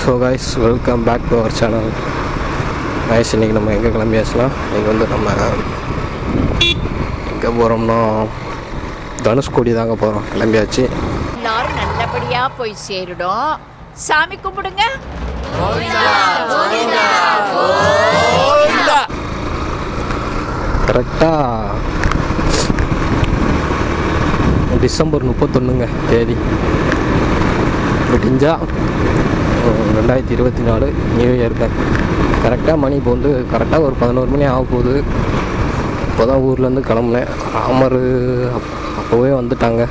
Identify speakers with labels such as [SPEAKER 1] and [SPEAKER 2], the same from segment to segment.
[SPEAKER 1] So guys, welcome back to our channel. Guys, இன்றைக்கி நம்ம எங்கே கிளம்பியாச்சுலாம், இன்றைக்கி வந்து நம்ம எங்கே போகிறோம்னா தனுஷ்கோடி தாங்க போகிறோம். கிளம்பியாச்சு.
[SPEAKER 2] எல்லாரும் நல்லபடியாக போய் சேருடும். சாமி கும்பிடுங்க.
[SPEAKER 1] கரெக்டாக டிசம்பர் 31ங்க தேதி விடிஞ்சா 2024 நியூ இயருக்கு கரெக்டாக மணி இப்போ வந்து கரெக்டாக ஒரு 11 மணி ஆக போகுது. இப்போ தான் ஊர்லேருந்து கிளம்புனேன். ராமர் அப்போவே வந்துட்டாங்க.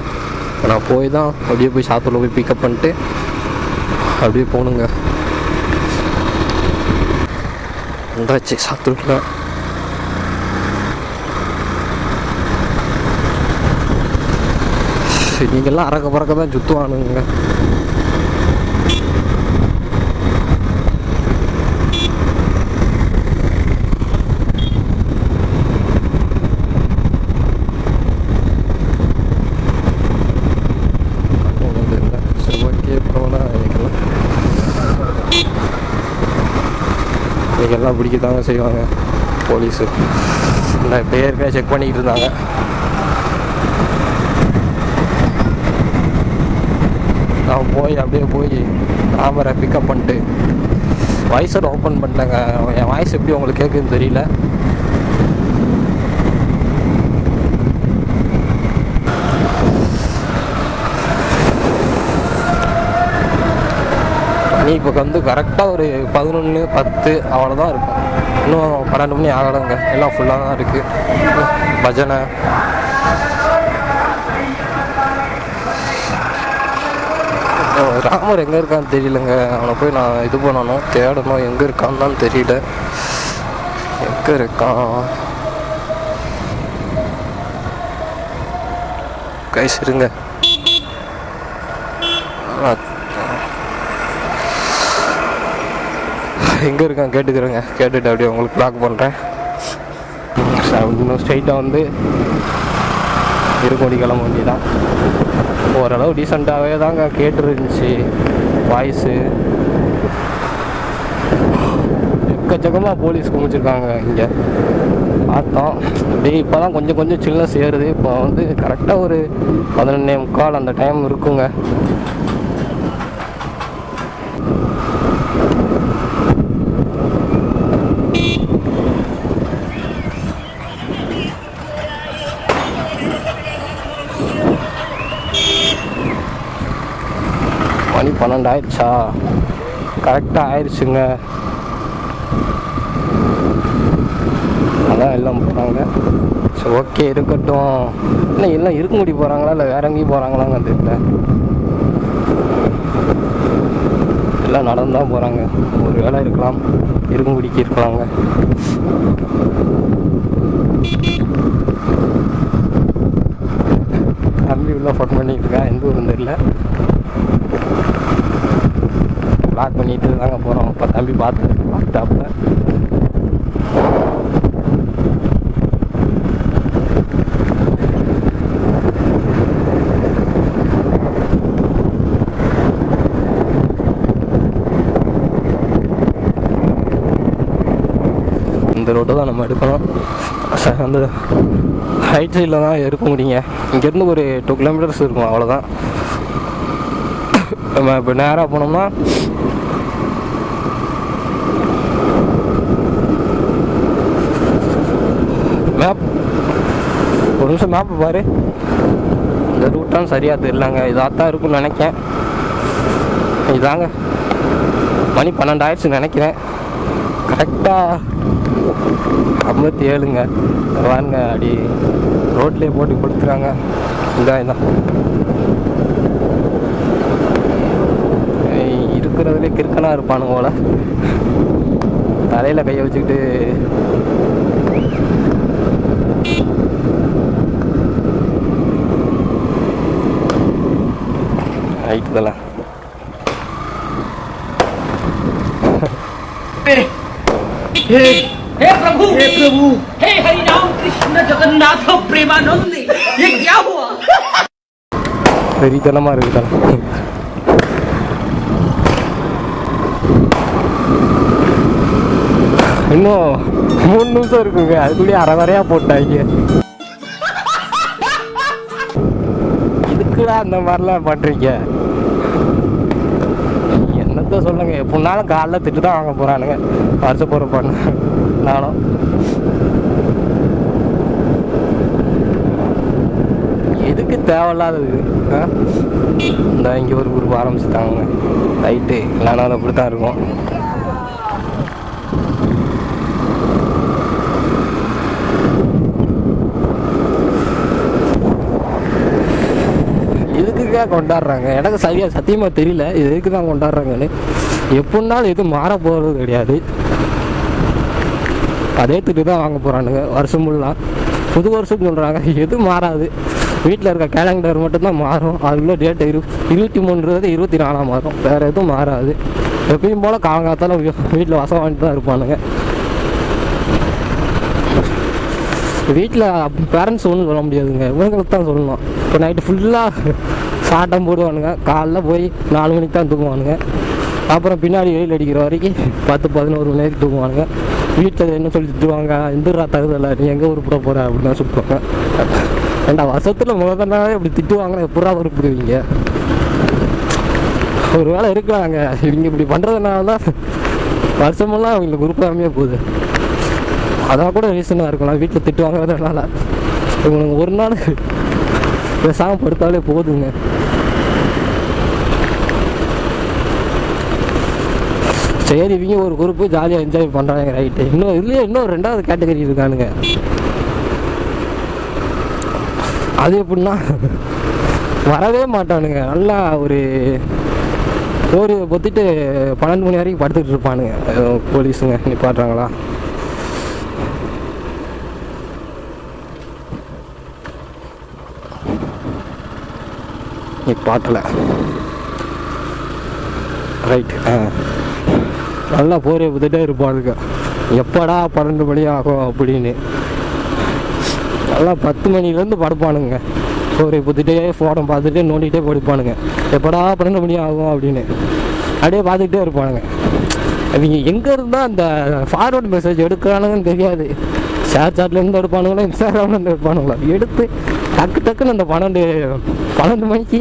[SPEAKER 1] நான் போய் தான் அப்படியே போய் சாத்தூரில் போய் பிக்கப் பண்ணிட்டு அப்படியே போகணுங்க. வந்தாச்சு சாத்தூரில். நீங்கள்லாம் அறக்க பறக்க தான் சுற்றுவானுங்க. இன்றைக்கெல்லாம் பிடிக்கத்தாங்க செய்வாங்க போலீஸு. நான் இப்போ ஏற்கனவே செக் பண்ணிக்கிட்டு இருந்தாங்க. நான் போய் அப்படியே போய் ராமரை பிக்கப் பண்ணிட்டு வாய்ஸோட ஓப்பன் பண்ணிட்டேங்க. என் வாய்ஸ் எப்படி உங்களுக்கு கேட்குதுன்னு தெரியல. நீ இப்போ வந்து கரெக்டாக ஒரு 11:10 அவ்வளோதான் இருக்கும். இன்னும் 12 மணி ஆகலைங்க. எல்லாம் ஃபுல்லாக தான் இருக்குது. பஜனை ராமர் எங்கே இருக்கான்னு தெரியலங்க. அவனை போய் நான் இது பண்ணணும், தேடணும். எங்கே இருக்கான்னு தான் தெரியல. எங்கே இருக்கான் கைஸ்? இருங்க, எங்கே இருக்கான் கேட்டுக்கிறேங்க. கேட்டுட்டு அப்படியே உங்களுக்கு பிளாக் பண்ணுறேன். இன்னும் ஸ்ட்ரைட்டாக வந்து இருக்கோடி கிளம்ப வேண்டியதான். ஓரளவு டீசெண்டாகவே தாங்க கேட்டுருந்துச்சு வாய்ஸு. எக்கச்சக்கமாக போலீஸ் குமிச்சிருக்காங்க இங்கே. பார்த்தோம் அப்படியே இப்போ தான் கொஞ்சம் கொஞ்சம் சில்னஸ் ஏறுது. இப்போ வந்து கரெக்டாக ஒரு 11:45 அந்த டைம் இருக்குங்க. மணி 12 ஆயிடுச்சா? கரெக்டாக ஆயிடுச்சுங்க. அதான் எல்லாம் போகிறாங்க. சரி, ஓகே, இருக்கட்டும். இல்லை எல்லாம் இருக்குமுடி போகிறாங்களா இல்லை வேற எங்கேயும் போகிறாங்களாங்க தெரியல. எல்லாம் நடந்து தான் போகிறாங்க. ஒரு வேலை இருக்கலாம், இருக்குமுடிக்கு இருக்கலாங்க. தம்பி உள்ள ஃபோன் பண்ணிட்டு இருக்கேன். எந்த ஊருன்னு தெரியல. பிளாக் பண்ணிட்டு தாங்க போகிறோம். அப்போ தம்பி பார்த்துட்டாப்ப இந்த ரோட்டை தான் நம்ம எடுக்கணும். அந்த ரைட் சைடில் தான் இருக்க முடியுங்க. இங்கேருந்து ஒரு 2 கிலோமீட்டர்ஸ் இருக்கும், அவ்வளோதான். நம்ம இப்போ நேராக போனோம்னா மேப், ஒரு நிமிஷம் மேப்பு பாரு. இந்த ரூட்டான்னு சரியாக தெரியலங்க. இதாகத்தான் இருக்குன்னு நினைக்கிறேன். இதாங்க மணி 12 ஆயிடுச்சுன்னு நினைக்கிறேன். கரெக்டாக 57ங்க. வாங்க, அப்படி ரோட்லேயே போட்டு கொடுத்துறாங்க. இதான் இருக்கிறதுலே கிறுக்கனாக இருப்பானுங்க போல. தலையில் கையை வச்சுக்கிட்டு ஆயிட்டுதெல்லாம்.
[SPEAKER 3] हे प्रभु, हे हरि राम कृष्ण जगन्नाथ प्रेमानंद, ये क्या हुआ?
[SPEAKER 1] வெறித்தனமாக இருக்குதா? இன்னும் 3 நிமிஷம் இருக்குங்க, அதுக்குள்ளேயே அரை வரையாக போட்டாங்க. இதுக்குடா அந்த மாதிரிலாம் பண்ணுறீங்க? என்னத்த சொல்லுங்க, எப்படினாலும் காலைல திட்டு தான் வாங்க போகிறானுங்க. வருஷ போகிற பண்ண நானும் எதுக்கு தேவையில்லாதது. இந்த இங்கே ஒரு குரூப் ஆரம்பிச்சுட்டாங்க. ரைட்டு, இல்லைனாலும் அப்படி தான் இருக்கும். எதுக்குக்கா கொண்டாடுறாங்க எனக்கு சரியாக சத்தியமாக தெரியல. இது எதுக்கு தான் கொண்டாடுறாங்கன்னு. எப்படின்னாலும் எதுவும் மாற போகிறது கிடையாது. அதே திட்டு தான் வாங்க போகிறானுங்க வருஷம் ஃபுல்லாக. புது வருஷம் சொல்கிறாங்க, எதுவும் மாறாது. வீட்டில் இருக்க கேலண்டர் மட்டும்தான் மாறும். அதுக்குள்ளே டேட்டு 23 24 மாறும். வேறு எதுவும் மாறாது. எப்பயும் போல் காலங்காத்தால வீட்டில் வசம் வாங்கிட்டு தான் இருப்பானுங்க. வீட்டில் பேரண்ட்ஸ் ஒன்றும் சொல்ல முடியாதுங்க, இவங்களுக்கு தான் சொல்லணும். இப்போ நைட்டு ஃபுல்லாக சாட்டம் போடுவானுங்க. காலைல போய் 4 மணிக்கு தான் தூங்குவானுங்க. அப்புறம் பின்னாடி வெயில் அடிக்கிற வரைக்கும் 10-11 மணி நேரம் தூங்குவானுங்க. வீட்டில் என்ன சொல்லி திட்டுவாங்க, இந்துரா தகுதில்லை, நீ எங்கே உருப்பிட போகிற அப்படின்னு தான் சொல்லுவாங்க. ஏண்டா வருஷத்தில் முதல்னாலே இப்படி திட்டுவாங்கன்னா எப்படா உருப்பிடுவீங்க? ஒரு வேளை இருக்கிறாங்க இவங்க இப்படி பண்ணுறதுனால தான் வருஷமெல்லாம் அவங்களுக்கு உருப்படாமையே போகுது. அதான் கூட ரீசனாக இருக்கலாம், வீட்டில் திட்டு வாங்குறதுனால. இவனுங்க ஒரு நாள் பேசாமல் படுத்தாலே போதுங்க. சரி, இவங்க ஒரு குரூப்பு ஜாலியாக என்ஜாய் பண்ணுறாங்க, ரைட்டு. இதுலேயே இன்னும் 2வது கேட்டகரி இருக்கானுங்க. அது எப்படின்னா வரவே மாட்டானுங்க. நல்லா ஒரு பொத்திட்டு 12 மணி வரைக்கும் படுத்துக்கிட்டு இருப்பானுங்க. போலீஸுங்க நிப்பாட்டுறாங்களா? நிப்பாட்டலை, ரைட்டு. நல்லா போரை பார்த்துட்டே இருப்பானுங்க, எப்படா 12 மணி ஆகும் அப்படின்னு. நல்லா 10 மணிலேருந்து படுப்பானுங்க. போரை பார்த்துட்டே ஃபோனை பார்த்துட்டே நோண்டிகிட்டே படுப்பானுங்க, எப்படா 12 மணி ஆகும் அப்படின்னு. அப்படியே பார்த்துக்கிட்டே இருப்பானுங்க. அவங்க எங்கே இருந்தால் அந்த ஃபார்வர்டு மெசேஜ் எடுக்கிறானுங்கன்னு தெரியாது. ஷேர் சாட்லேருந்து எடுப்பானுங்களா, இன்ஸ்டாகிராம்லேருந்து எடுப்பானுங்களா, எடுத்து டக்குன்னு அந்த 12 மணிக்கு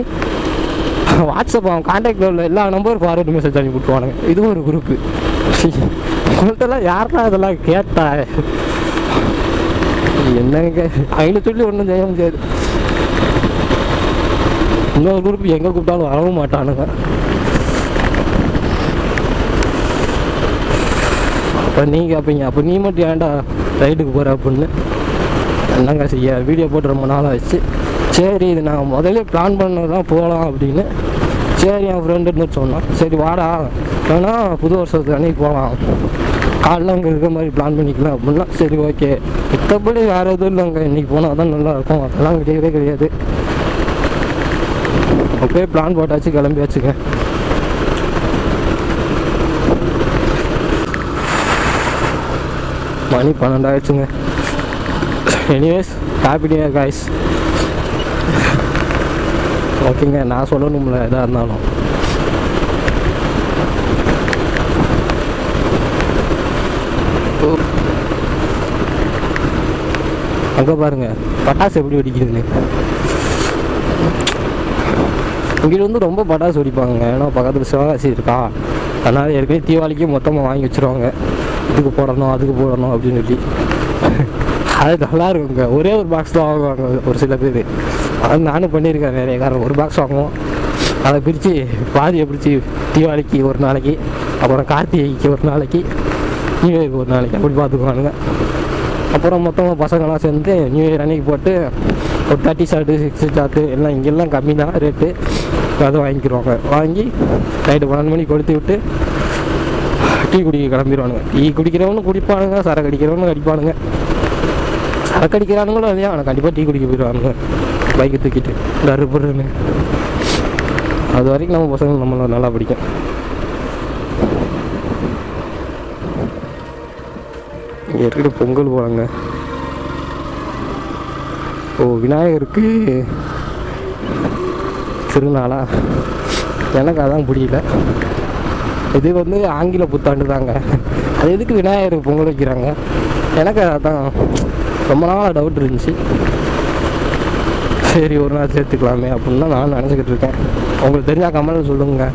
[SPEAKER 1] வாட்ஸ்அப் அவன் கான்டாக்டில் உள்ள எல்லா நம்பரும் ஃபார்வர்டு மெசேஜ் அனுப்பி விட்டுவானுங்க. இதுவும் ஒரு குரூப்பு. உங்கள்கிட்டலாம் யாருன்னா அதெல்லாம் கேட்டா என்னங்க, அவங்கள சொல்லி ஒன்றும் செய்ய முடியாது. இன்னொரு குரூப் எங்கே கூப்பிட்டாலும் வரவும் மாட்டானுங்க. அப்போ நீங்கள் கேட்பீங்க, அப்போ நீ மட்டும் ஏன்டா ரைட்டுக்கு போகிற அப்படின்னு. என்னங்க செய்ய, வீடியோ போட்டு ரொம்ப நாள் ஆச்சு. சரி, இது நான் முதல்ல பிளான் பண்ணது தான் போகலாம் அப்படின்னு. சரி, என் ஃப்ரெண்டுன்னு சொன்னான். சரி வாடா, ஏன்னா புது வருஷத்துக்கு அன்றைக்கி போகலாம், காலைல அங்கே இருக்கிற மாதிரி பிளான் பண்ணிக்கலாம் அப்படின்னா. சரி ஓகே, மற்றபடி வேறு எதுவும் இல்லைங்க, இன்றைக்கி போனால் தான் நல்லாயிருக்கும், அதெல்லாம் கிடையவே கிடையாது. அப்படியே பிளான் போட்டாச்சு, கிளம்பியாச்சுங்க. மணி 12 ஆயிடுச்சுங்க. Anyways, happy new year guys. ஓகேங்க, நான் சொல்லணும்ல எதாக இருந்தாலும். அங்கே பாருங்க பட்டாசு எப்படி வெடிக்குதுன்னு. இங்கிட்ட வந்து ரொம்ப பட்டாசு வெடிப்பாங்க, ஏன்னா பக்கத்தில் சிவகாசி இருக்கா. அதனால் ஏற்கனவே தீபாவளிக்கு மொத்தமாக வாங்கி வச்சுருவாங்க, இதுக்கு போடணும் அதுக்கு போடணும் அப்படின்னு சொல்லி. அது நல்லா இருக்குங்க. ஒரே ஒரு பாக்ஸ் தான் வாங்குவாங்க ஒரு சில பேர். அது நானும் பண்ணியிருக்கேன், நிறைய காரணம். ஒரு பாக்ஸ் வாங்குவோம், அதை பிரித்து பாதியை பிரித்து தீபாவளிக்கு ஒரு நாளைக்கு, அப்புறம் கார்த்திகைக்கு ஒரு நாளைக்கு, நியூ இயருக்கு ஒரு நாளைக்கு, அப்படி பார்த்துக்குவானுங்க. அப்புறம் மொத்தமாக பசங்களாம் சேர்ந்து நியூ இயர் அன்றைக்கி போட்டு ஒரு 30 ஷார்ட்டு 60 ஷார்ட்டு எல்லாம் இங்கெல்லாம் கம்மி தான் ரேட்டு, அதை வாங்கிக்கிடுவாங்க. வாங்கி நைட்டு 12 மணிக்கு கொளுத்தி விட்டு டீ குடிக்க கிளம்பிடுவானுங்க. டீ குடிக்கிறவனும் குடிப்பானுங்க, சரக்கு அடிக்கிறவனும் அடிப்பானுங்க. சரக்கு அடிக்கிறானுங்களும் இல்லையா, ஆனால் கண்டிப்பாக டீ குடிக்க போயிடுவானுங்க பைக்கை தூக்கிட்டு டருப்புன்னு. அது வரைக்கும் நம்ம பசங்க நம்மளை நல்லா பிடிக்கும். இங்கே இருக்கிற பொங்கல் போகிறாங்க. ஓ, விநாயகருக்கு திருநாளா? எனக்கு அதான் புரியல. இது வந்து ஆங்கில புத்தாண்டு தாங்க. அது எதுக்கு விநாயகருக்கு பொங்கல் வைக்கிறாங்க? எனக்கு அதான் ரொம்ப நாள் டவுட் இருந்துச்சு. சரி ஒரு நாள் சேர்த்துக்கலாமே அப்படின்னு தான் நான் நினச்சிக்கிட்டு இருக்கேன். உங்களுக்கு தெரிஞ்சால் கமெண்ட்ல சொல்லுங்க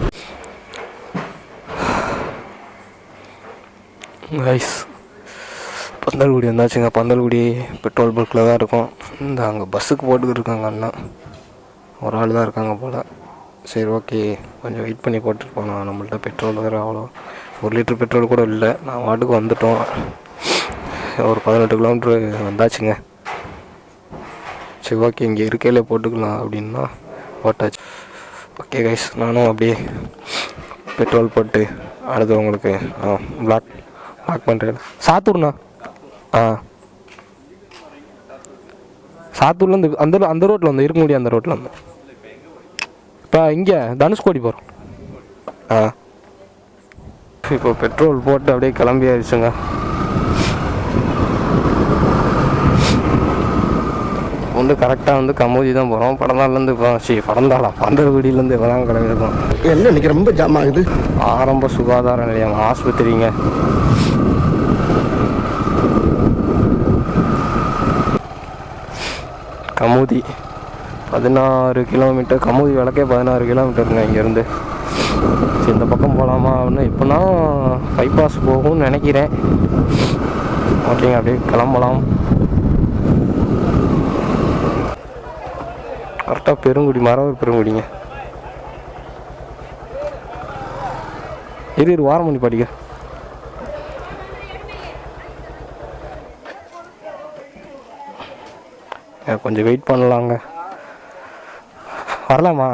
[SPEAKER 1] கைஸ். பந்தல்குடி வந்தாச்சுங்க. பந்தல்குடி பெட்ரோல் பங்க்கில் தான் இருக்கும். இந்த அங்கே பஸ்ஸுக்கு போட்டுக்கிட்டு இருக்காங்க அண்ணா. ஒரு ஆள் தான் இருக்காங்க போல். சரி ஓகே, கொஞ்சம் வெயிட் பண்ணி போட்டுட்டு போனோம். நம்மள்ட்ட பெட்ரோல் வேறு அவ்வளோ 1 லிட்டர் பெட்ரோல் கூட இல்லை. நான் வாட்டுக்கு வந்துட்டோம். ஒரு 18 கிலோமீட்ரு வந்தாச்சுங்க. சரி ஓகே, இங்கே இருக்கையிலே போட்டுக்கலாம் அப்படின்னா போட்டாச்சு. ஓகே கைஸ், நானும் அப்படியே பெட்ரோல் போட்டு அடுத்து உங்களுக்கு பிளாக் பண்ணுறேன். சாத்தூர்ண்ணா. சாத்தூர்லேருந்து அந்த ரோட்டில் வந்து இருக்க முடியும். அந்த ரோட்டில் வந்து இப்போ இங்கே தனுஷ்கோடி போகிறோம். இப்போ பெட்ரோல் போட்டு அப்படியே கிளம்பி ஆயிடுச்சுங்க. வந்து கரெக்டாக வந்து கமுதி தான் போகிறோம். படந்தாலேருந்து இப்போ படந்தாளா பந்தல்குடியிலேருந்து இப்போ தான் கிளம்பியிருக்கோம்.
[SPEAKER 4] என்ன இன்னைக்கு ரொம்ப ஜாம் ஆகுது.
[SPEAKER 1] ஆரம்ப சுகாதார நிலையம் ஆஸ்பத்திரிங்க. கமுதி 16 கிலோமீட்டர். கமுதி விளக்கே 16 கிலோமீட்டருங்க இங்கேருந்து. சரி இந்த பக்கம் போகலாமா அப்படின்னு இப்போனா பைபாஸ் போகும்னு நினைக்கிறேன். ஓகேங்க, அப்படியே கிளம்பலாம். கரெக்டாக பெருங்குடி, மரவர் பெருங்குடிங்க. இரு வாரம் பண்ணி படிக்க. கொஞ்சம் வெயிட் பண்ணலாங்க. வரலாமா?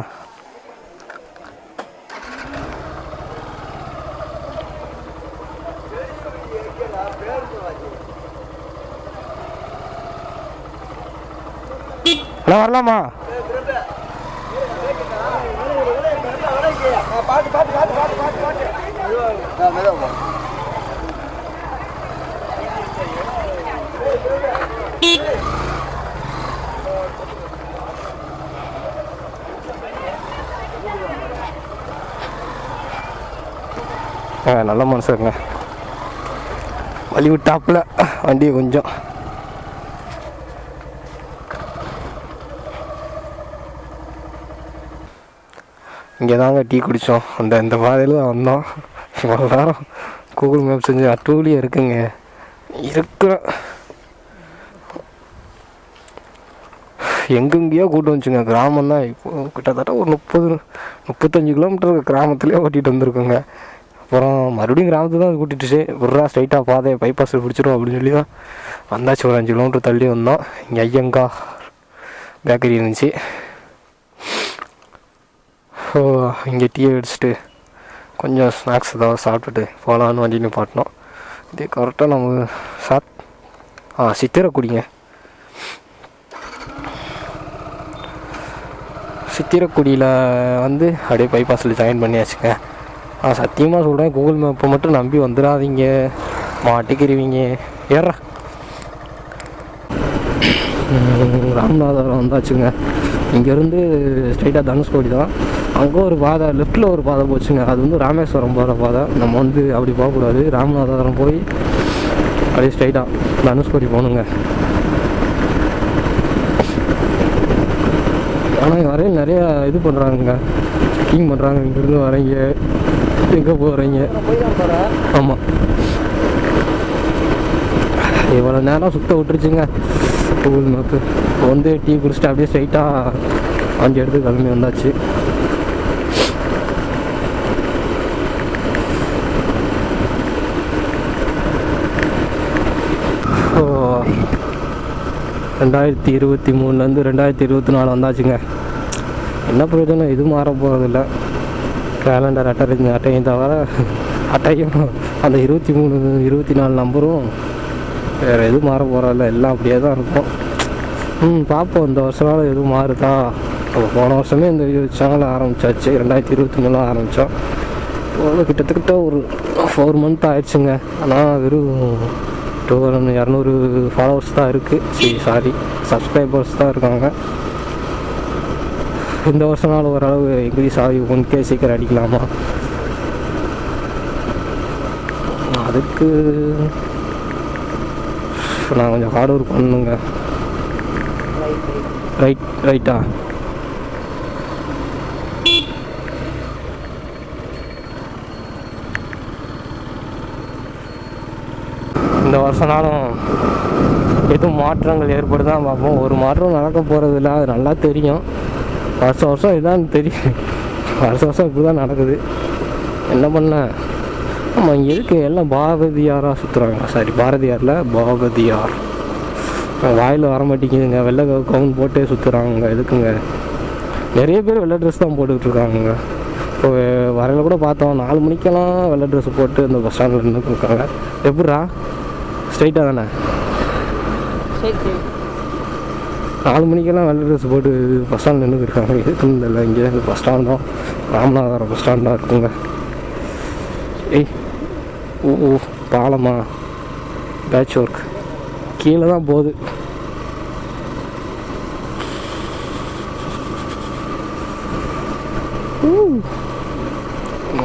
[SPEAKER 1] வரலாமா? நல்ல மனுஷருங்க. வழி விட்டாப்புல வண்டியை கொஞ்சம் இங்கே தாங்க டீ குடித்தோம். இந்த பாதையில் தான் வந்தோம். இவ்வளோ நேரம் கூகுள் மேப் செஞ்சு அட்டூழியாக இருக்குங்க. இருக்கிற எங்கெங்கேயோ கூட்டு வந்துச்சுங்க. கிராமம் தான். இப்போ கிட்டத்தட்ட ஒரு 30-35 கிலோமீட்டர் கிராமத்துலேயே ஓட்டிகிட்டு வந்திருக்குங்க. அப்புறம் மறுபடியும் கிராமத்துக்கு தான் கூட்டிகிட்டுச்சு. விட்றா ஸ்ட்ரைட்டாக பாதையை பைபாஸில் பிடிச்சிடும் அப்படின்னு சொல்லி தான் வந்தாச்சு. ஒரு 5 கிலோமீட்டர் தள்ளி வந்தோம். இங்கே ஐயங்கா பேக்கரி இருந்துச்சு. ஸோ இங்கே டீ அடிச்சுட்டு கொஞ்சம் ஸ்நாக்ஸ் ஏதாவது சாப்பிட்டுட்டு போகலான்னு வண்டி நிப்பாட்டினோம். இதே கரெக்டாக நம்ம சித்திரக்குடிங்க. சித்திரக்குடியில் வந்து அப்படியே பைபாஸில் ஜாயின் பண்ணியாச்சுங்க. சத்தியமாக சொல்கிறேன், கூகுள் மேப்பை மட்டும் நம்பி வந்துடாதீங்க, மாட்டிக்கிருவீங்க. ஏறா ராமநாதபுரம் வந்தாச்சுங்க. இங்கேருந்து ஸ்ட்ரைட்டாக தனுஷ்கோடி தான். அங்கே ஒரு பாதை, லெஃப்டில் ஒரு பாதை போச்சுங்க. அது வந்து ராமேஸ்வரம் போகிற பாதை. நம்ம வந்து அப்படி போகக்கூடாது. ராமநாதபுரம் போய் அப்படியே ஸ்ட்ரைட்டாக தனுஷ்கோடி போகணுங்க. ஆனால் வரையும் நிறையா இது பண்ணுறாங்க, செக்கிங் பண்ணுறாங்க. இங்கேருந்து வரீங்க, எங்கே போகிறீங்க? ஆமாம், இவ்வளோ நேரம் சுத்த விட்டுருச்சுங்க கூகுள் மேப்பு. இப்போ வந்து டீ குடிச்சிட்டு அப்படியே ஸ்ட்ரைட்டாக வண்டி எடுத்து கிளம்பி வந்தாச்சு. ஸோ 2023 2024 வந்தாச்சுங்க. என்ன பிரயோஜனம்? இது மாற போகிறதில்ல. கேலண்டர் அட்டையும் தவிர அட்டையும் அந்த 23 24 நம்பரும் வேறு எதுவும் மாற போகிறதில்ல. எல்லாம் அப்படியே தான் இருக்கும். பார்ப்போம் இந்த வருஷனால எதுவும் மாறுதா. நம்ம போன வருஷமே இந்த சேனலை ஆரம்பித்தாச்சு. 2023 ஆரம்பித்தோம். கிட்டத்தட்ட ஒரு 4 மந்த் ஆயிடுச்சுங்க. ஆனால் வெறும் 200 ஃபாலோவர்ஸ் தான் இருக்குது. சாரி சப்ஸ்கிரைபர்ஸ் தான் இருக்காங்க. இந்த வருஷனால ஓரளவு இன்க்ரீஸ் ஆகி 1K சீக்கிரம் அடிக்கலாமா? அதுக்கு நான் கொஞ்சம் ஹார்ட் ஒர்க் பண்ணுங்க. ரைட்டா இந்த வருஷம்னாலும் எதுவும் மாற்றங்கள் ஏற்படுதான் பார்ப்போம். ஒரு மாற்றம் நடக்க போகிறதில்ல, அது நல்லா தெரியும். வருஷம் இதுதான் தெரியும். வருஷம் இப்படி தான் நடக்குது. என்ன பண்ண ஆமாம், இங்கே இருக்கு எல்லாம் பாரதியாராக சுற்றுறாங்க. சாரி, பாரதியாரில் பாரதியார் வாயில் வர மாட்டேங்குதுங்க. வெள்ளை கவுன் போட்டே சுற்றுறாங்க. எதுக்குங்க? நிறைய பேர் வெள்ளை ட்ரெஸ் தான் போட்டுக்கிட்டு இருக்காங்க. இப்போ வரையில் கூட பார்த்தோம், 4 மணிக்கெல்லாம் வெள்ளை ட்ரெஸ் போட்டு இந்த பஸ் ஸ்டாண்டில் நின்றுருக்காங்க. எப்படிரா ஸ்ட்ரைட்டாக தானே 4 மணிக்கெல்லாம் வெள்ளை ட்ரெஸ் போட்டு பஸ் ஸ்டாண்டில் நின்றுருக்காங்க. எதுக்குன்னு இல்லை. இங்கே இந்த பஸ் ஸ்டாண்ட் தான் ராமநாதபுரம் பஸ் ஸ்டாண்ட் தான் இருக்குங்க. ஏய் ஓ பாலமா பேட்ச் ஒர்க் கீழே தான் போகுது.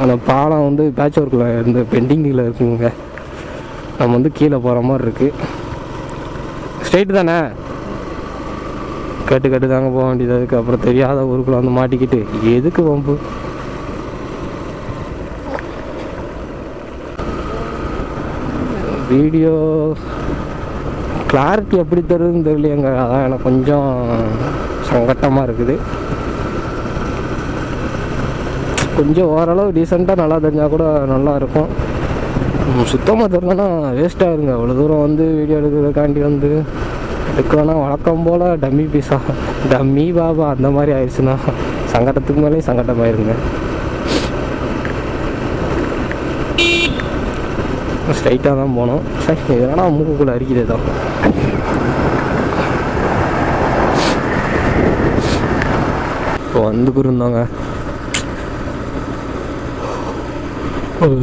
[SPEAKER 1] அந்த பாலம் வந்து பேட்ச் ஒர்க்கில் இந்த பெண்டிங்கில் இருக்குங்க. நம்ம வந்து கீழே போகிற மாதிரி இருக்குது. ஸ்ட்ரெயிட்டு தானே? கட்டு தாங்க போக வேண்டியது. அதுக்கப்புறம் தெரியாத ஊருக்குள்ளே வந்து மாட்டிக்கிட்டு எதுக்கு வம்பு? வீடியோ கிளாரிட்டி எப்படி தருதுன்னு தெரியலையங்க. அதான் எனக்கு கொஞ்சம் சங்கட்டமாக இருக்குது. கொஞ்சம் ஓரளவு டீசெண்டாக நல்லா தெரிஞ்சால் கூட நல்லா இருக்கும். சுத்தமாக தெரியலன்னா வேஸ்ட்டாக இருங்க. அவ்வளோ தூரம் வந்து வீடியோ எடுக்கிறதுக்காண்டி வந்து எடுக்கணும்னா வழக்கம் போல் டம்மி பீஸா டம்மி பாபா அந்த மாதிரி ஆயிடுச்சுன்னா சங்கடத்துக்கு மேலே சங்கடமாயிருங்க. ஸ்ட்ரைட்டாக தான் போனோம். சரி, இதனா மூக்குக்குள்ளே அரிக்குதே தான். இப்போ வந்துக்கிருந்தாங்க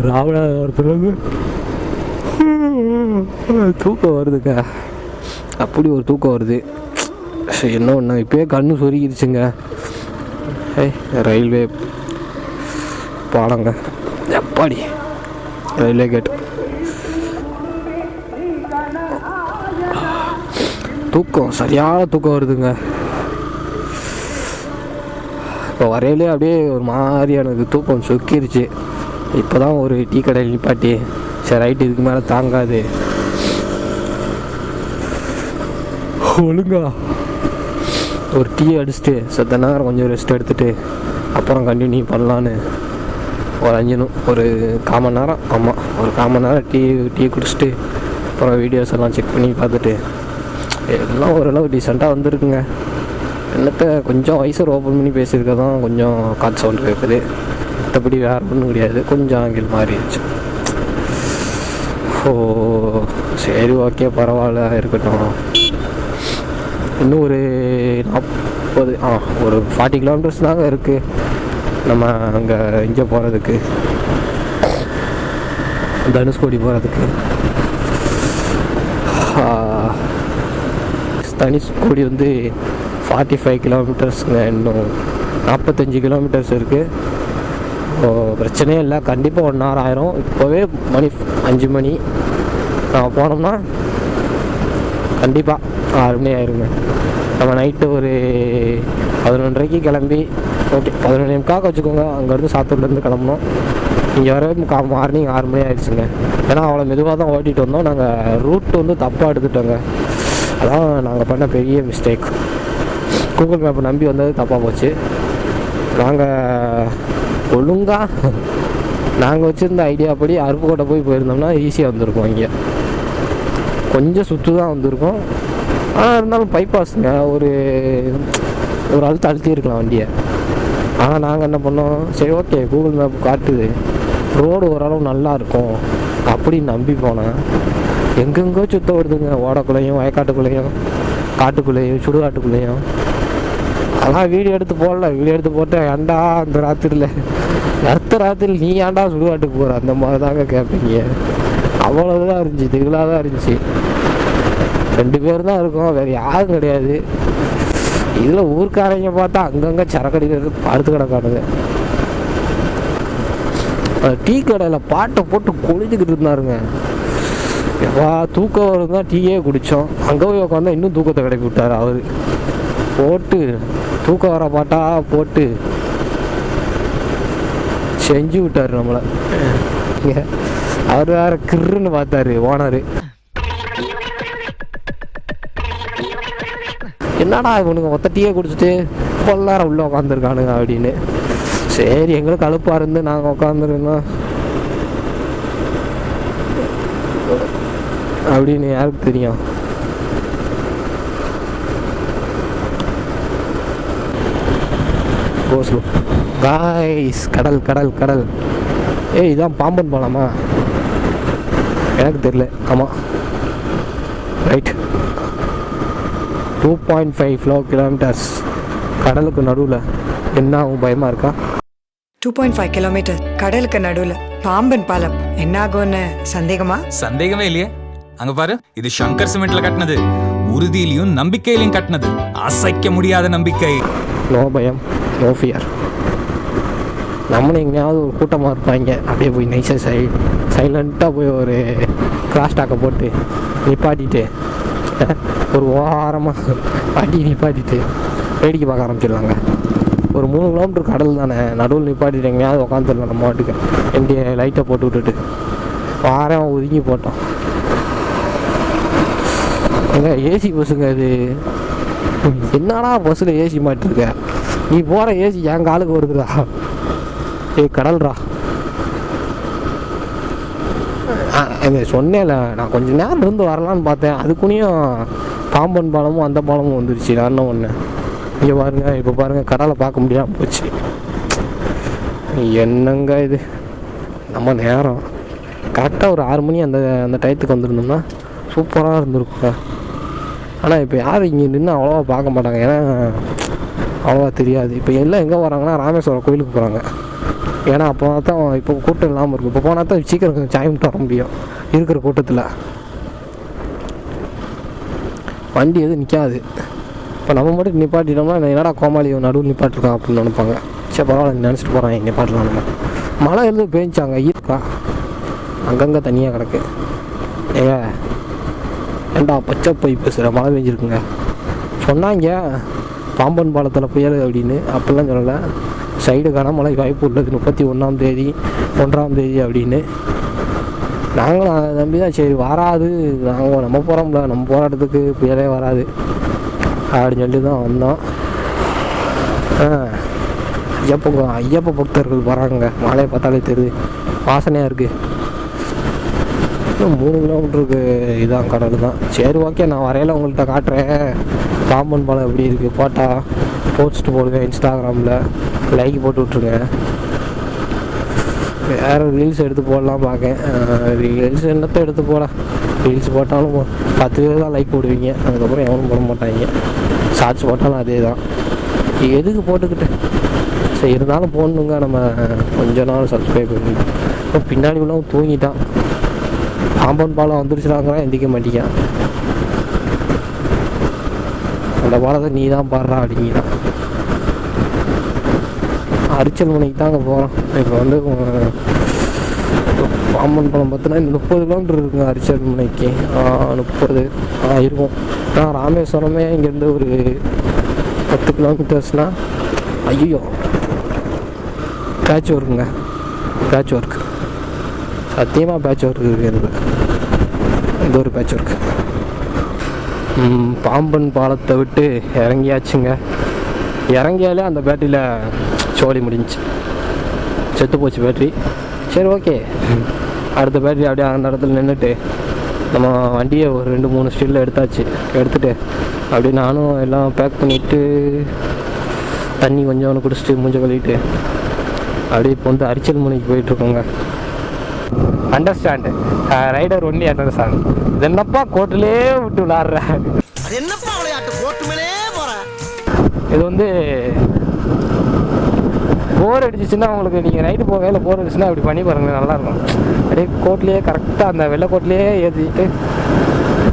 [SPEAKER 1] ராமநாதபுரத்துலேருந்து. தூக்கம் வருதுங்க. அப்படி ஒரு தூக்கம் வருது. சரி, என்ன ஒன்று இப்போயே கண்ணு சொருகிருச்சுங்க. ரயில்வே பாலங்க. எப்பாடி ரயில்வே கேட். தூக்கம் சரியான தூக்கம் வருதுங்க. இப்போ வரையிலே அப்படியே ஒரு மாதிரியானது தூக்கம் சொக்கிருச்சு. இப்போ தான் ஒரு டீ கடையில் நிப்பாட்டி சரி ரைட்டு இதுக்கு மேலே தாங்காது, ஒழுங்கா ஒரு டீ அடிச்சுட்டு சத்த நேரம் கொஞ்சம் ரெஸ்ட் எடுத்துகிட்டு அப்புறம் கண்டினியூ பண்ணலான்னு ஒரு 1/4 மணி நேரம், ஆமாம் ஒரு 1/4 மணி நேரம் டீ குடிச்சிட்டு அப்புறம் வீடியோஸ் எல்லாம் செக் பண்ணி பார்த்துட்டு எல்லாம் ஓரளவு டீசெண்டாக வந்துருக்குங்க. என்னத்தை கொஞ்சம் வைசர் ஓப்பன் பண்ணி பேசியிருக்க தான் கொஞ்சம் காற்று சவுண்ட் கேட்குது. மற்றபடி வேறு ஒன்றும் கிடையாது. கொஞ்சம் ஆங்கிள் மாறிடுச்சு. ஓ சரி, ஓகே, பரவாயில்ல, இருக்கட்டும். இன்னும் ஒரு 40 கிலோமீட்டர்ஸ் தாங்க இருக்குது நம்ம அங்கே இங்கே போகிறதுக்கு, தனுஷ்கோடி போகிறதுக்கு. தனுஷ்கோடி வந்து 45 கிலோமீட்டர்ஸுங்க. இன்னும் 45 கிலோமீட்டர்ஸ் இருக்குது. பிரச்சனையே இல்லை, கண்டிப்பாக 1 hour ஆயிரும். இப்போவே மணி 5 மணி. நம்ம போனோம்னா கண்டிப்பாக 6 மணி ஆயிருங்க. நம்ம நைட்டு ஒரு 11:30 கிளம்பி, ஓகே 11:45 வச்சுக்கோங்க, அங்கேருந்து சாத்தூர்லேருந்து கிளம்புனோம். இங்கே வர மார்னிங் 6 மணி ஆயிடுச்சுங்க. ஏன்னா அவ்வளோ மெதுவாக தான் ஓட்டிகிட்டு வந்தோம். நாங்கள் ரூட் வந்து தப்பாக எடுத்துட்டோங்க. அதான் நாங்கள் பண்ண பெரிய மிஸ்டேக். கூகுள் மேப்பை நம்பி வந்தது தப்பாக போச்சு. நாங்கள் ஒழுங்காக நாங்கள் வச்சுருந்த ஐடியா படி அருப்புக்கோட்டை போயிருந்தோம்னா ஈஸியாக வந்திருக்கோம். இங்கே கொஞ்சம் சுற்று தான் வந்திருக்கோம். ஆனால் இருந்தாலும் பைபாஸுங்க, ஒரு அழுத்தி இருக்கலாம் வண்டியை. ஆனால் நாங்கள் என்ன பண்ணோம், சரி ஓகே கூகுள் மேப் காட்டுது, ரோடு ஓரளவு நல்லா இருக்கும் அப்படின்னு நம்பி போனேன். எங்கெங்கோ சுத்த வருதுங்க. ஓடக்குள்ளேயும், வயக்காட்டுக்குள்ளேயும், காட்டுக்குள்ளேயும், சுடுகாட்டுக்குள்ளேயும். அதான் வீடியோ எடுத்து போடல. வீடியோ எடுத்து போட்டேன், ஏன்டா அந்த ராத்திரியில் நீ ஏன்டா சுடுகாட்டுக்கு போகிற, அந்த மாதிரி தாங்க கேட்பீங்க. அவ்வளோதான் இருந்துச்சு, திகிலாக தான் இருந்துச்சு. 2 பேர் தான் இருக்கோம், வேறு யாரும் கிடையாது. இதில் ஊர்க்காரங்க பார்த்தா அங்கங்கே சரக்கடிக்கிறது படுத்து கிடக்கானுங்க. டீ கடையில் பாட்டை போட்டு கொழுந்துக்கிட்டு இருந்தாருங்க. எப்பா தூக்கம் வரும் தான் டீயே குடித்தோம். அங்கே போய் உட்காந்தா இன்னும் தூக்கத்தை கிளப்பி விட்டார் அவர். போட்டு தூக்கம் வர பாட்டா போட்டு செஞ்சு விட்டார் நம்மளை. அவர் வேற கிருன்னு பார்த்தாரு ஓனர். என்னடா இவனுங்க ஒத்த டீயே குடிச்சிட்டு எல்லாரும் உள்ளே உட்காந்துருக்கானுங்க அப்படின்னு. சரி எங்களுக்கு அலுப்பாக இருந்து நாங்கள் உட்காந்துருந்தோம் அப்படின்னு யாருக்கு தெரியும். கோஸ்லோ காய்ஸ், கடல் கடல் கடல். ஏய் இதான் பாம்பன் பாலமா? எனக்கு தெரியல. ஆமாம் ரைட். 2.5 கிலோமீட்டர்ஸ் கடலுக்கு நடுவில். என்ன ஆகும் பயமாக இருக்கா?
[SPEAKER 5] 2.5 கிலோமீட்டர் கடலுக்கு நடுவுல பாம்பன் பாலம் என்ன ஆகும்னு சந்தேகமா?
[SPEAKER 6] சந்தேகமே இல்லையே. அங்க பாரு, இது சங்கர் சிமெண்ட்ல கட்டினது. உறுதியிலையும் நம்பிக்கையிலையும் கட்டினது. அசைக்க முடியாத நம்பிக்கை.
[SPEAKER 1] நோ பயம், நோ ஃபியர். நம்மளும் எங்கேயாவது ஒரு கூட்டமாக இருப்பாங்க, அப்படியே போய் நைஸாக சைலண்ட்டாக போய் ஒரு கிராஸ் டாக்கை போட்டு நிப்பாட்டிட்டு ஒரு ஓரமாக பாட்டி நிப்பாட்டிட்டு வேடிக்கை பார்க்க ஆரம்பிச்சிடலாங்க. ஒரு 3 கிலோமீட்டர் கடல் தானே, நடுவில் நிப்பாட்டிட்டு எங்கேயாவது உட்காந்துடலாம் நம்ம வாட்டுக்கு. எம்டி லைட்டை போட்டு விட்டுட்டு வாரம் ஒதுங்கி போட்டோம். எங்க ஏசி பஸ்ஸுங்க அது. என்னடா பஸ்ஸில் ஏசி மாட்டிருக்க? நீ போகிற ஏசி என் காலுக்கு வருதுடா. கடல்ரா. சொன்னேன்ல, நான் கொஞ்சம் நேரம் இருந்து வரலான்னு பார்த்தேன். அதுக்குனியும் பாம்பன் பாலமும் அந்த பாலமும் வந்துருச்சு. நான் என்ன ஒன்று இங்கே பாருங்க, இப்போ பாருங்கள் கடலை பார்க்க முடியாமல் போச்சு. என்னங்க இது நம்ம நேரம் கரெக்டாக ஒரு 6 மணி அந்த டயத்துக்கு வந்துருந்தோம்னா சூப்பராக இருந்திருக்குங்க. ஆனால் இப்போ யாரும் இங்கே நின்று அவ்வளோவா பார்க்க மாட்டாங்க, ஏன்னா அவ்வளோவா தெரியாது. இப்போ எல்லாம் எங்கே வராங்கன்னா ராமேஸ்வரம் கோயிலுக்கு போகிறாங்க. ஏன்னா அப்போ தான் இப்போ கூட்டம் இல்லாமல் இருக்கும். இப்போ போனால் தான் சீக்கிரம் கொஞ்சம் சாயம்ட்டு வர முடியும் இருக்கிற கூட்டத்தில். வண்டி எதுவும் நிற்காது. இப்போ நம்ம மட்டும் நிப்பாட்டிட்டோம்னா என்னடா கோமாளி நடுவில் நிப்பாட்டிருக்கான் அப்படின்னு நினைப்பாங்க. சரி பரவாயில்ல, நினச்சிட்டு போகிறான் நிப்பாட்டலாம். நம்ம மழை எழுது பேஞ்சாங்க இருக்கா, அங்கங்கே தனியாக கிடக்கு. ஏண்டா பச்சை போய் பேசுகிற, மழை பெஞ்சிருக்குங்க சொன்னாங்க பாம்பன் பாலத்தில் புயல் அப்படின்னு. அப்படிலாம் சொல்லலை, சைடு கனமழை வாய்ப்பு உள்ளது 31ஆம் தேதி 1ஆம் தேதி அப்படின்னு. நாங்களும் அதை நம்பி தான் சரி வராது, நாங்கள் நம்ம போகிறோம்ல, நம்ம போராட்டத்துக்கு புயலே வராது அப்படின்னு சொல்லி தான் வந்தோம். ஐயப்ப பக்தர்கள் வராங்க, மழையை பார்த்தாலே தெரியுது, வாசனையாக இருக்குது. இன்னும் 3 கிலோமீட்டருக்கு இதான் கடல் தான். சரி ஓகே, நான் வரையில உங்கள்கிட்ட காட்டுறேன் பாம்பன் பாலம் எப்படி இருக்குது. போஸ்ட் போடுவேன் இன்ஸ்டாகிராமில், லைக் போட்டு விட்ருங்க. வேறு ரீல்ஸ் எடுத்து போடலாம் பார்க்கேன். ரீல்ஸ் என்னத்தை எடுத்து போடலாம், ரீல்ஸ் போட்டாலும் 10 பேர் தான் லைக் போடுவீங்க, அதுக்கப்புறம் எவனும் போட மாட்டாங்க. ஷார்ட்ஸ் போட்டாலும் அதே தான், எதுக்கு போட்டுக்கிட்டு. சரி இருந்தாலும் போடணுங்க, நம்ம கொஞ்ச நாள் சப்ஸ்கிரைப் பண்ணி. இப்போ பின்னாடி உள்ள தூங்கிட்டான். பாம்பன் பாலம் வந்துருச்சுனாங்கிறான், எந்திக்க மாட்டேங்கான். அந்த பாலத்தை நீ தான் பாடுறா அப்படிங்கிறான். அரிச்சல் முனைக்கு தாங்க போகிறோம். இப்போ வந்து பாம்பன் பாலம் பார்த்தோன்னா 30 கிலோமீட்டர் இருக்குங்க அரிச்சல் முனைக்கு. 30 இருக்கும். ஆனால் ராமேஸ்வரமே இங்கேருந்து ஒரு 10 கிலோமீட்டர்ஸ்னால் ஐயோ பேட்ச் ஒர்க்குங்க, பேட்ச் ஒர்க் சத்தியமாக பேட்ச் ஒர்க் இருக்கிறது. இந்த ஒரு பேட்ச் ஒர்க். பாம்பன் பாலத்தை விட்டு இறங்கியாச்சுங்க. இறங்கியாலே அந்த பேட்டரியில் சோழி முடிஞ்சிச்சு, செத்து போச்சு பேட்ரி. சரி ஓகே, அடுத்த பேட்டரி அப்படியே அந்த இடத்துல நின்றுட்டு நம்ம வண்டியை ஒரு 2-3 ஸ்டில்ல எடுத்துகிட்டு அப்படியே நானும் எல்லாம் பேக் பண்ணிவிட்டு தண்ணி கொஞ்சம் ஒன்று குடிச்சிட்டு மூஞ்ச கழுவிட்டு அப்படியே இப்போ வந்து அரிச்சல் முனைக்கு போயிட்டுருக்கோங்க. Understand rider only understand. இது என்னப்பா கோட்டிலே விட்டு விளாட்ற,
[SPEAKER 4] என்னப்பா விளையாட்டு கோட்டு மேலே போற.
[SPEAKER 1] இது வந்து போர் அடிச்சிச்சுன்னா உங்களுக்கு, நீங்கள் நைட்டு போகையில் போர் அடிச்சுன்னா இப்படி பண்ணி பாருங்கள், நல்லாயிருக்கும். அப்படியே கோட்லேயே கரெக்டாக அந்த வெள்ளை கோட்லேயே ஏற்றிட்டு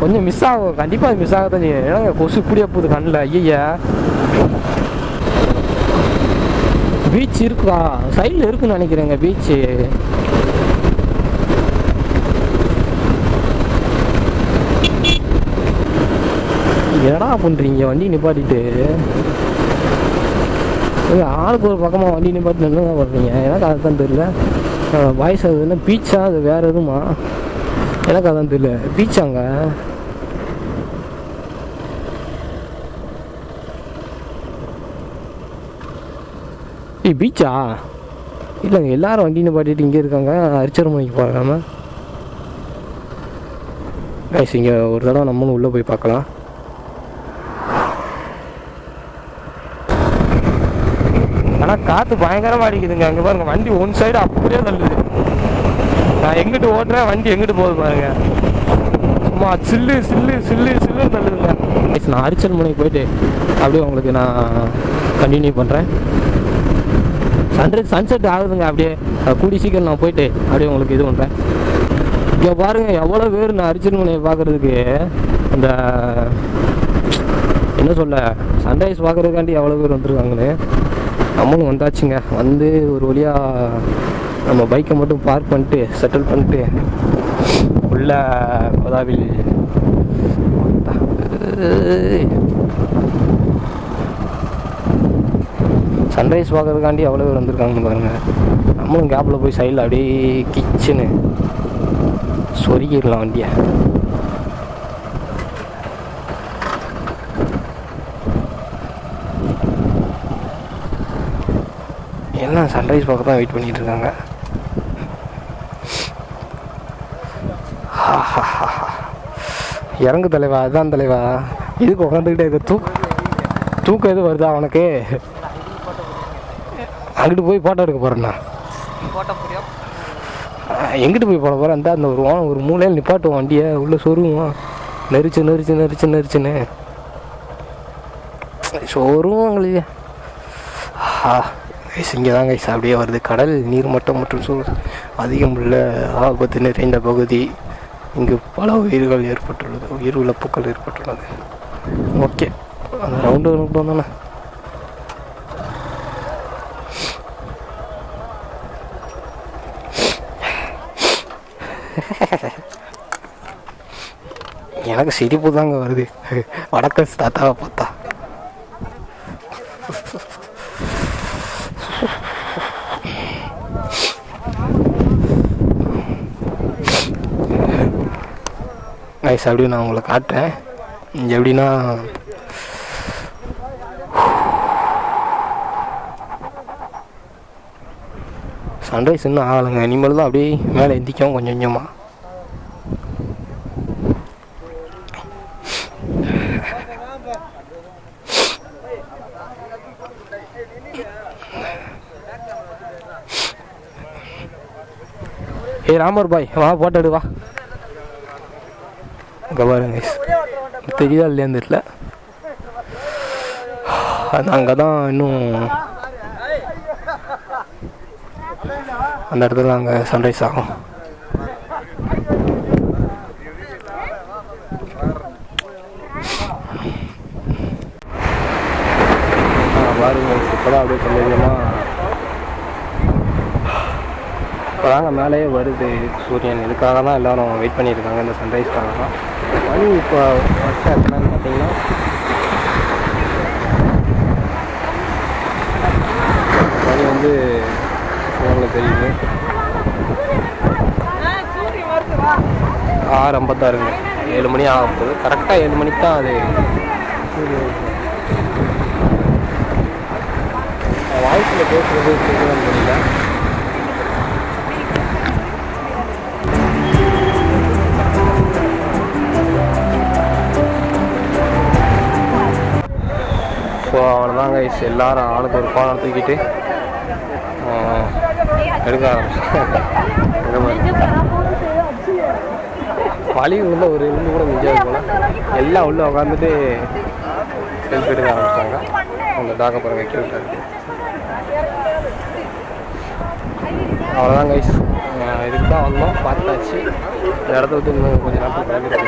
[SPEAKER 1] கொஞ்சம் மிஸ் ஆகும், கண்டிப்பாக அது மிஸ் ஆகத்தான் செய்யும். ஏன்னா கொசு இப்படியே போகுது கண்ணில். ஐயா பீச் இருக்கா, சைடில் இருக்குன்னு நினைக்கிறேங்க பீச்சு. பண்ணுறீங்க வண்டி நிப்பாட்டிட்டு? ஆளுக்கு ஒரு பக்கமாக வண்டி நிப்பாட்டி என்ன பண்ணுறீங்க? எனக்கு அதுதான் தெரியல. வாய்ஸ் அது என்ன பீச்சா? அது வேறு எதுவுமா? எனக்கு அதான் தெரியல. பீச்சாங்க? பீச்சா? இல்லைங்க, எல்லாரும் வண்டி நிப்பாட்டிட்டு இங்கே இருக்காங்க. அரிச்சரமணிக்கு போகாம கைஸ், இங்கே ஒரு தடவை நம்மளும் உள்ளே போய் பார்க்கலாம். ஆனால் காற்று பயங்கரமாக அடிக்குதுங்க. அங்கே பாருங்கள், வண்டி ஒன் சைடு அப்படியே தள்ளுது. நான் எங்கிட்டு ஓட்டுறேன், வண்டி எங்கிட்டு போகுது பாருங்க. சும்மா சில்லு சில்லு சில்லு சில்லுன்னு தள்ளுதுங்க. நான் அரிச்சரமணிக்கு போயிட்டு அப்படியே உங்களுக்கு நான் கண்டினியூ பண்ணுறேன். சன்செட் ஆகுதுங்க. அப்படியே கூடி சீக்கிரம் நான் போயிட்டு அப்படியே உங்களுக்கு இது பண்ணுறேன். இங்கே பாருங்கள் எவ்வளோ பேர் நான் அரிச்சரமணியை பார்க்குறதுக்கு, இந்த என்ன சொல்ல, சன்ரைஸ் பார்க்குறதுக்காண்டி எவ்வளோ பேர் வந்துருக்காங்கன்னு. நம்மளும் வந்தாச்சுங்க. வந்து ஒரு வழியாக நம்ம பைக்கை மட்டும் பார்க் பண்ணிட்டு செட்டில் பண்ணிட்டு உள்ள கோதாவில் சன்ரைஸ் பார்க்கறதுக்காண்டி எவ்வளோ பேர் வந்திருக்காங்கன்னு பாருங்கள். நம்மளும் கேப்பில் போய் சைடில் அப்படியே கிச்சனு சொருகிடலாம் வண்டியை. எல்லாம் சன்ரைஸ் பார்க்க தான் வெயிட் பண்ணிகிட்டு இருக்காங்க. இறங்கு தலைவா, அதுதான் தலைவா. இதுக்கு உட்காந்துக்கிட்டே இருக்க தூக்கம் எது வருதா அவனுக்கு? அங்கிட்டு போய் ஃபோட்டோ எடுக்க போகிறேண்ணா. எங்கிட்டு போய் போட போகிறேன்? அந்த ஒரு மூலையில் நிப்பாட்டுவோம் வண்டியை, உள்ளே சொருவோம். நெரிச்சுன்னு சொருவோம் எங்களுக்கு. இங்கே தான் கைஸ் அப்படியே வருது. கடல் நீர் மட்டம் மற்றும் சூழ் அதிகம் உள்ள ஆபத்து நிறைந்த பகுதி. இங்கு பல உயிர்கள் ஏற்பட்டுள்ளது, உயிர் இழப்புகள் ஏற்பட்டுள்ளது. ஓகே, அந்த ரவுண்டு வந்தோண்ணா. எனக்கு சிரிப்பு தாங்க வருது வடக்க தாத்தாவை பார்த்தா. நைஸ். அப்படியே நான் உங்களை காட்டுறேன். இங்கே எப்படின்னா சன்ரைஸ் இன்னும் ஆகலைங்க. இனிமேல் தான் அப்படியே மேலே எந்திக்கும் கொஞ்சம் கொஞ்சமாக. ராமர் பாய் வா, போட்டோ எடு வா. அங்கே பாருங்க, தெரியுதா இல்லையான்னு தெரியல. அது அங்கே தான் இன்னும் அந்த இடத்துல அங்கே சன்ரைஸ் ஆகும். பாருங்க, இப்போதான் அப்படியே கொஞ்சமாக இப்போதாங்க மேலேயே வருது சூரியன். இதுக்காக தான் எல்லோரும் வெயிட் பண்ணியிருக்காங்க, இந்த சன்ரைஸ்க்காக தான். மணி இப்போ ஃபஸ்ட்டு என்னன்னு பார்த்தீங்கன்னா மணி வந்து உங்களுக்கு தெரியுது 6:56. 7 மணி ஆக போகுது. கரெக்டாக 7 மணிக்கு தான் அது வாய்ஸில் பேசுகிறது தெரியலன்னு தெரியல. ஸோ அவ்வளோதாங்க, எல்லாரும் ஆளுக்கு ஒரு கோணம் தூக்கிட்டு எடுக்க ஆரம்பிச்சாங்க. வலி உள்ள ஒரு இருந்து கூட முடியாது போல். எல்லாம் உள்ளே உட்காந்துட்டு செல்ஃபி எடுக்க ஆரம்பிச்சாங்க. அந்த டாக பாருங்க, கியூட்டாக இருக்குது. அவ்வளோதான் கைஸ், இதுக்கு தான் வந்தோம், பார்த்தாச்சு. இந்த இடத்த விட்டு இன்னும் கொஞ்சம் நேரத்தில் கிளம்பிட்டு